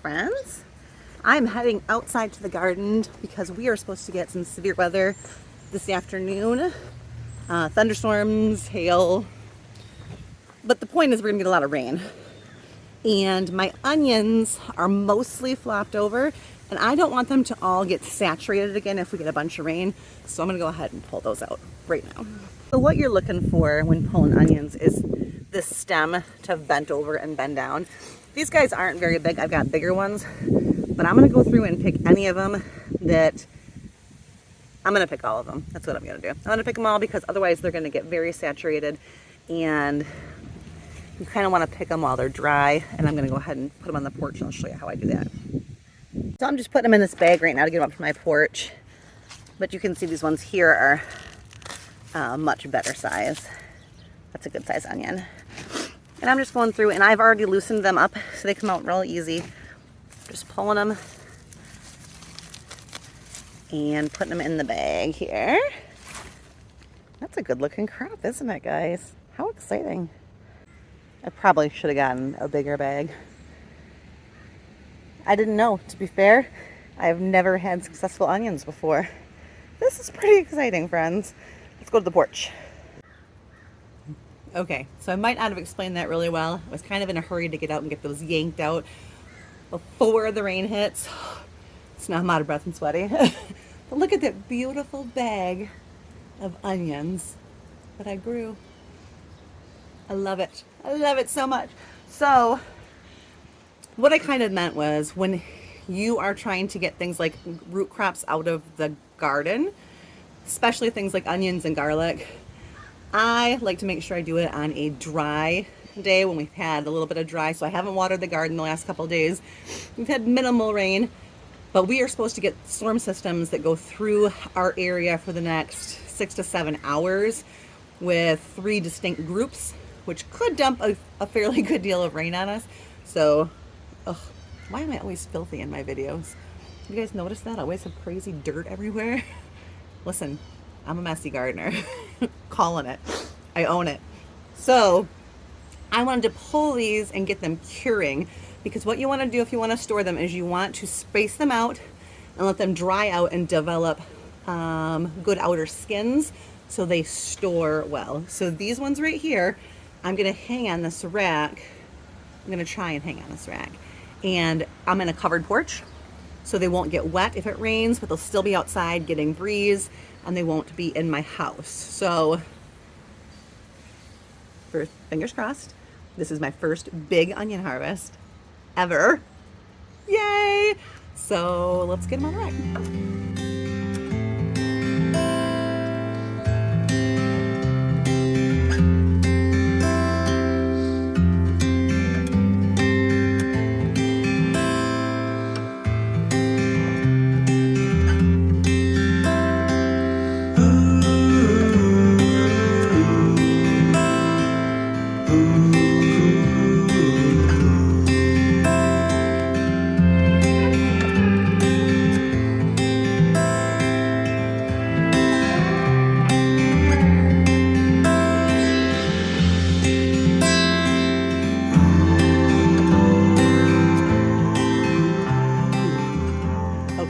friends. I'm heading outside to the garden because we are supposed to get some severe weather this afternoon. Thunderstorms, hail. But the point is we're gonna get a lot of rain. And my onions are mostly flopped over and I don't want them to all get saturated again if we get a bunch of rain. So I'm gonna go ahead and pull those out right now. So what you're looking for when pulling onions is this stem to bend over and bend down. These guys aren't very big. I've got bigger ones, but I'm gonna go through and pick any of them that I'm gonna pick all of them. That's what I'm gonna do. I'm gonna pick them all because otherwise they're gonna get very saturated and you kind of want to pick them while they're dry. And I'm gonna go ahead and put them on the porch and I'll show you how I do that. So I'm just putting them in this bag right now to get them up to my porch. But you can see these ones here are much better size. That's a good size onion. And I'm just going through and I've already loosened them up so they come out real easy. Just pulling them and putting them in the bag here. That's a good looking crop, isn't it, guys? How exciting. I probably should have gotten a bigger bag. I didn't know, to be fair. I've never had successful onions before. This is pretty exciting, friends. Let's go to the porch. Okay, so I might not have explained that really well. I was kind of in a hurry to get out and get those yanked out before the rain hits. So now I'm out of breath and sweaty. But look at that beautiful bag of onions that I grew. I love it. I love it so much. So what I kind of meant was when you are trying to get things like root crops out of the garden, especially things like onions and garlic, I like to make sure I do it on a dry day when we've had a little bit of dry. So I haven't watered the garden the last couple of days. We've had minimal rain, but we are supposed to get storm systems that go through our area for the next 6 to 7 hours with 3 distinct groups, which could dump a fairly good deal of rain on us. So, why am I always filthy in my videos? You guys notice that? I always have crazy dirt everywhere. Listen, I'm a messy gardener. Calling it. I own it. So, I wanted to pull these and get them curing because what you want to do if you want to store them is you want to space them out and let them dry out and develop good outer skins so they store well. So these ones right here, I'm going to hang on this rack. I'm going to try and hang on this rack. And I'm in a covered porch, so they won't get wet if it rains, but they'll still be outside getting breeze, and they won't be in my house. So, fingers crossed, this is my first big onion harvest ever. Yay! So, let's get them on the rack.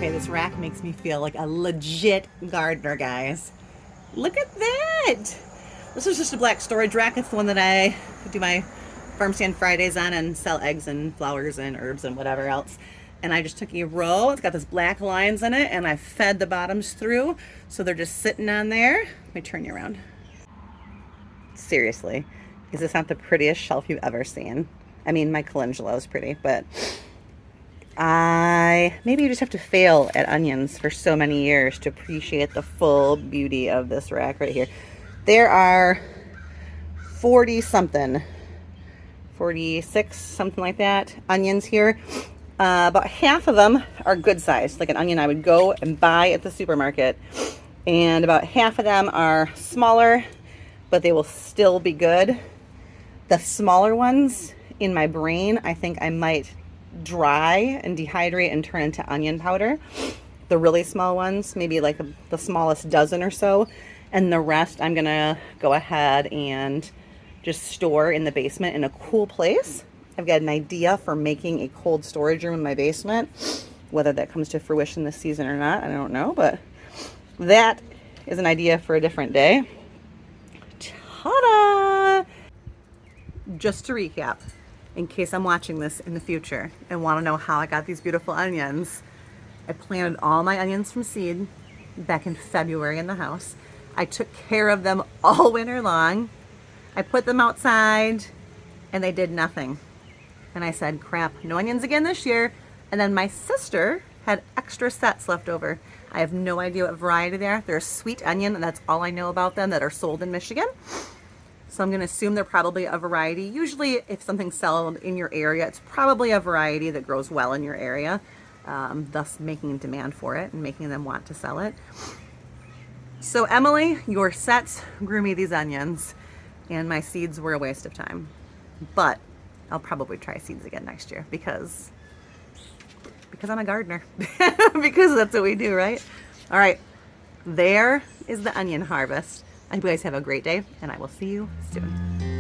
This rack makes me feel like a legit gardener, guys. Look at that. This is just a black storage rack. It's the one that I do my farm stand Fridays on and sell eggs and flowers and herbs and whatever else. And I just took a row. It's got this black lines in it and I fed the bottoms through. So they're just sitting on there. Let me turn you around. Seriously, is this not the prettiest shelf you've ever seen? I mean, my calendula is pretty, but maybe you just have to fail at onions for so many years to appreciate the full beauty of this rack right here. There are 40 something, 46, something like that, onions here. About half of them are good size, like an onion I would go and buy at the supermarket. And about half of them are smaller, but they will still be good. The smaller ones in my brain, I think I might dry and dehydrate and turn into onion powder. The really small ones, maybe like the smallest dozen or so, and the rest I'm gonna go ahead and just store in the basement in a cool place I've got an idea for making a cold storage room in my basement. Whether that comes to fruition this season or not, I don't know, but that is an idea for a different day. Ta-da! Just to recap, in case I'm watching this in the future and want to know how I got these beautiful onions, I planted all my onions from seed back in February in the house. I took care of them all winter long. I put them outside and they did nothing. And I said, crap, no onions again this year. And then my sister had extra sets left over. I have no idea what variety they are. They're a sweet onion, and that's all I know about them that are sold in Michigan. So I'm going to assume they're probably a variety. Usually if something's sold in your area, it's probably a variety that grows well in your area, thus making demand for it and making them want to sell it. So Emily, your sets grew me these onions, and my seeds were a waste of time. But I'll probably try seeds again next year because I'm a gardener. Because that's what we do, right? All right, there is the onion harvest. I hope you guys have a great day, and I will see you soon.